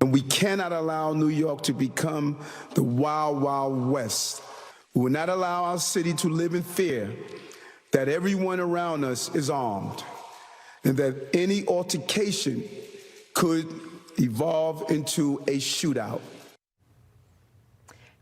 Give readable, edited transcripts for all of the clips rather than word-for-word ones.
And we cannot allow New York to become the wild, wild west. We will not allow our city to live in fear that everyone around us is armed and that any altercation could evolve into a shootout.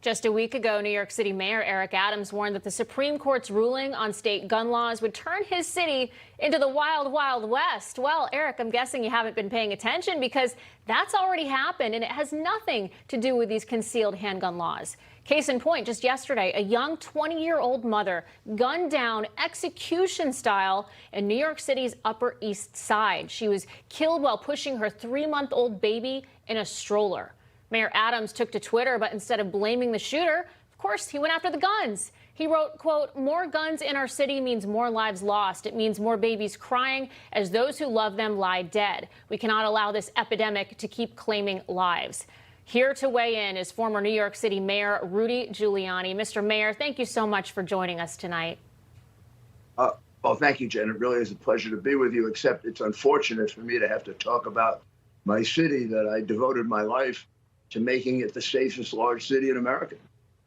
Just a week ago, New York City Mayor Eric Adams warned that the Supreme Court's ruling on state gun laws would turn his city into the wild, wild west. Well, Eric, I'm guessing you haven't been paying attention because that's already happened, and it has nothing to do with these concealed handgun laws. Case in point, just yesterday, a young 20-year-old mother gunned down execution style in New York City's Upper East Side. She was killed while pushing her 3-month-old baby in a stroller. Mayor Adams took to Twitter, but instead of blaming the shooter, of course, he went after the guns. He wrote, quote, "More guns in our city means more lives lost. It means more babies crying as those who love them lie dead. We cannot allow this epidemic to keep claiming lives." Here to weigh in is former New York City Mayor Rudy Giuliani. Mr. Mayor, thank you so much for joining us tonight. Well, thank you, Jen. It really is a pleasure to be with you, except it's unfortunate for me to have to talk about my city that I devoted my life to making it the safest large city in America.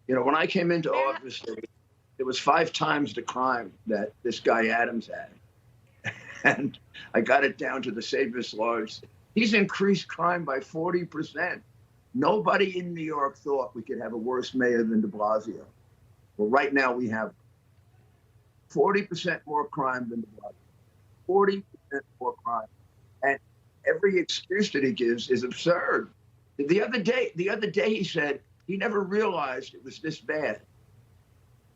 You know, when I came into office, it was 5 times the crime that this guy Adams had. And I got it down to the safest large. He's increased crime by 40%. Nobody in New York thought we could have a worse mayor than de Blasio. Well, right now we have 40% more crime than de Blasio. 40% more crime. And every excuse that he gives is absurd. The other day he said he never realized it was this bad.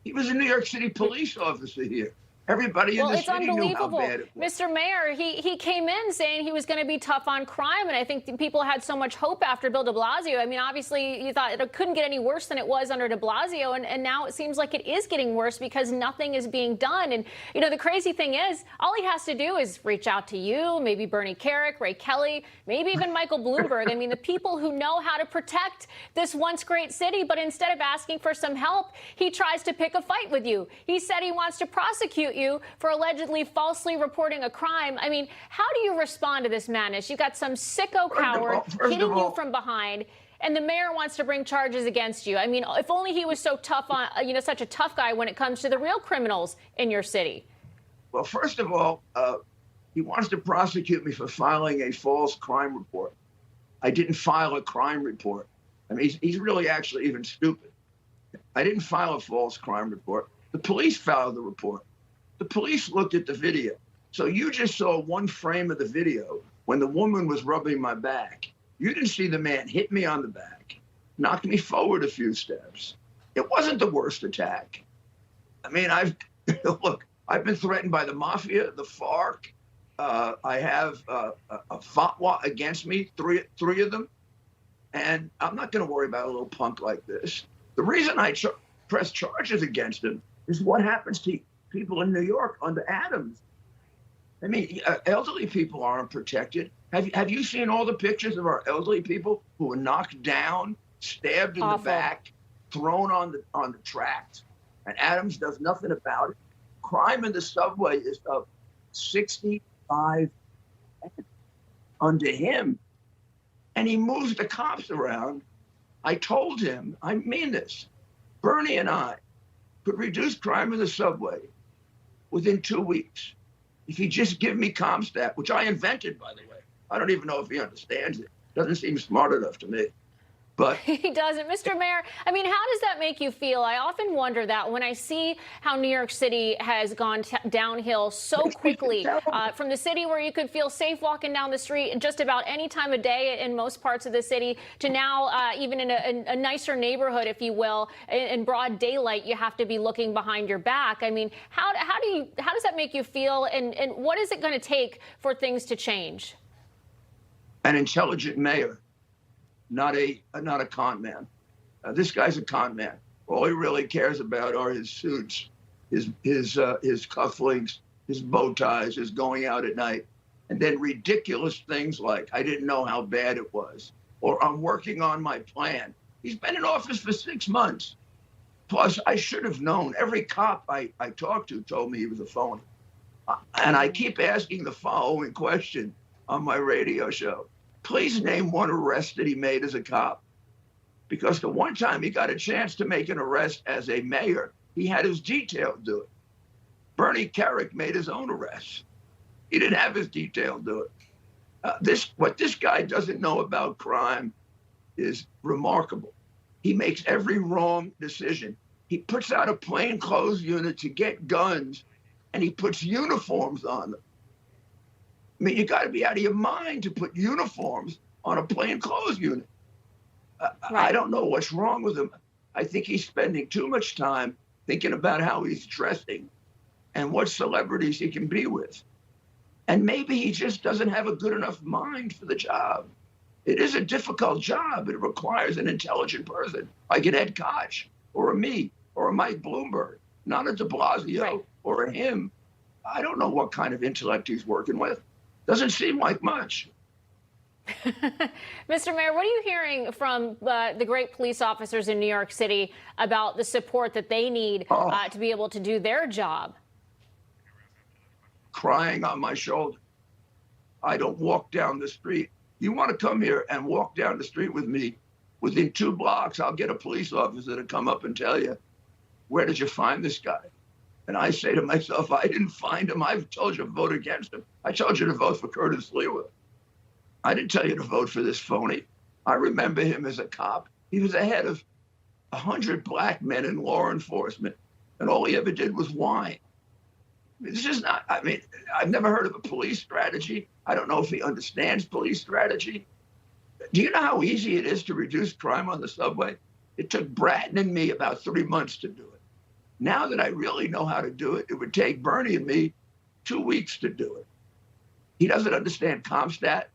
He was a New York City police officer here. Everybody in the city knew how bad it was. Mr. Mayor, he came in saying he was going to be tough on crime, and I think people had so much hope after Bill de Blasio. I mean, obviously, you thought it couldn't get any worse than it was under de Blasio, and now it seems like it is getting worse because nothing is being done. And, you know, the crazy thing is, all he has to do is reach out to you, maybe Bernie Kerik, Ray Kelly, maybe even Michael Bloomberg. I mean, the people who know how to protect this once great city, but instead of asking for some help, he tries to pick a fight with you. He said he wants to prosecute you for allegedly falsely reporting a crime. I mean, how do you respond to this madness? You got some sicko coward hitting you from behind, and the mayor wants to bring charges against you. I mean, if only he was so tough on, such a tough guy when it comes to the real criminals in your city. Well, first of all, he wants to prosecute me for filing a false crime report. I didn't file a crime report. I mean, he's really actually even stupid. I didn't file a false crime report. The police filed the report. The police looked at the video. So you just saw one frame of the video when the woman was rubbing my back. You didn't see the man hit me on the back, knock me forward a few steps. It wasn't the worst attack. I mean, I've been threatened by the mafia, the FARC. I have a fatwa against me, three of them. And I'm not going to worry about a little punk like this. The reason I press charges against him is what happens to people in New York under Adams. I mean, elderly people aren't protected. Have you seen all the pictures of our elderly people who were knocked down, stabbed in the back, thrown on the tracks, and Adams does nothing about it? Crime in the subway is up 65% under him, and he moves the cops around. I told him, I mean this, Bernie and I could reduce crime in the subway within 2 weeks. If he just give me CompStat, which I invented, by the way. I don't even know if he understands it. Doesn't seem smart enough to me. But he doesn't. Mr. Mayor, I mean, how does that make you feel? I often wonder that when I see how New York City has gone downhill so quickly, from the city where you could feel safe walking down the street just about any time of day in most parts of the city, to now even in a nicer neighborhood, if you will, in broad daylight, you have to be looking behind your back. I mean, how does that make you feel, and what is it going to take for things to change? An intelligent mayor. Not a con man. This guy's a con man. All he really cares about are his suits, his cufflinks, his bow ties, his going out at night, and then ridiculous things like, I didn't know how bad it was, or I'm working on my plan. He's been in office for 6 months. Plus, I should have known. Every cop I talked to told me he was a phony. And I keep asking the following question on my radio show. Please name one arrest that he made as a cop. Because the one time he got a chance to make an arrest as a mayor, he had his detail do it. Bernie Kerik made his own arrests. He didn't have his detail do it. What this guy doesn't know about crime is remarkable. He makes every wrong decision. He puts out a plainclothes unit to get guns, and he puts uniforms on them. I mean, you got to be out of your mind to put uniforms on a plainclothes unit. I don't know what's wrong with him. I think he's spending too much time thinking about how he's dressing and what celebrities he can be with. And maybe he just doesn't have a good enough mind for the job. It is a difficult job. It requires an intelligent person like an Ed Koch or a me or a Mike Bloomberg, not a de Blasio or a him. I don't know what kind of intellect he's working with. Doesn't seem like much. Mr. Mayor, what are you hearing from the great police officers in New York City about the support that they need to be able to do their job? Crying on my shoulder. I don't walk down the street. You want to come here and walk down the street with me? Within 2 blocks, I'll get a police officer to come up and tell you, where did you find this guy? And I say to myself, I didn't find him. I've told you to vote against him. I told you to vote for Curtis Lewa. I didn't tell you to vote for this phony. I remember him as a cop. He was ahead of 100 black men in law enforcement, and all he ever did was whine. I mean, this is not, I mean, I've never heard of a police strategy. I don't know if he understands police strategy. Do you know how easy it is to reduce crime on the subway? It took Bratton and me about 3 months to do it. Now that I really know how to do it, it would take Bernie and me 2 weeks to do it. He doesn't understand CompStat.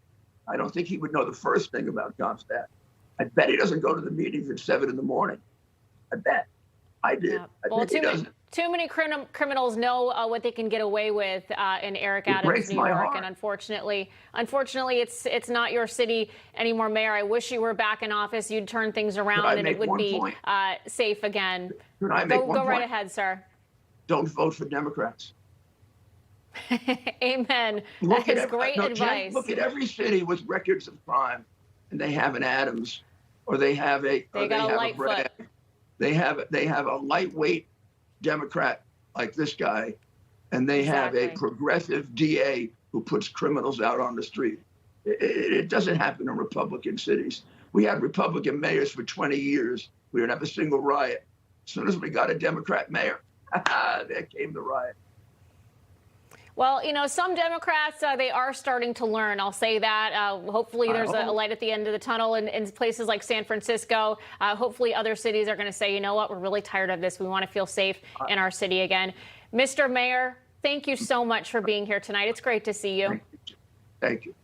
I don't think he would know the first thing about CompStat. I bet he doesn't go to the meetings at 7 in the morning. I bet. I did. Yeah. I bet he doesn't. Too many criminals know what they can get away with in Eric Adams, New York, and unfortunately, it's not your city anymore, Mayor. I wish you were back in office. You'd turn things around, and it would be safe again. Can I make one point? Go right ahead, sir. Don't vote for Democrats. Amen. That is great advice. Look at every city with records of crime, and they have an Adams, or they have a Bragg. They have a lightweight Democrat like this guy, and they have a progressive DA who puts criminals out on the street. It doesn't happen in Republican cities. We had Republican mayors for 20 years. We didn't have a single riot. As soon as we got a Democrat mayor, there came the riot. Well, you know, some Democrats, they are starting to learn. I'll say that. Hopefully there's a light at the end of the tunnel in places like San Francisco. Hopefully other cities are going to say, you know what, we're really tired of this. We want to feel safe in our city again. Mr. Mayor, thank you so much for being here tonight. It's great to see you. Thank you.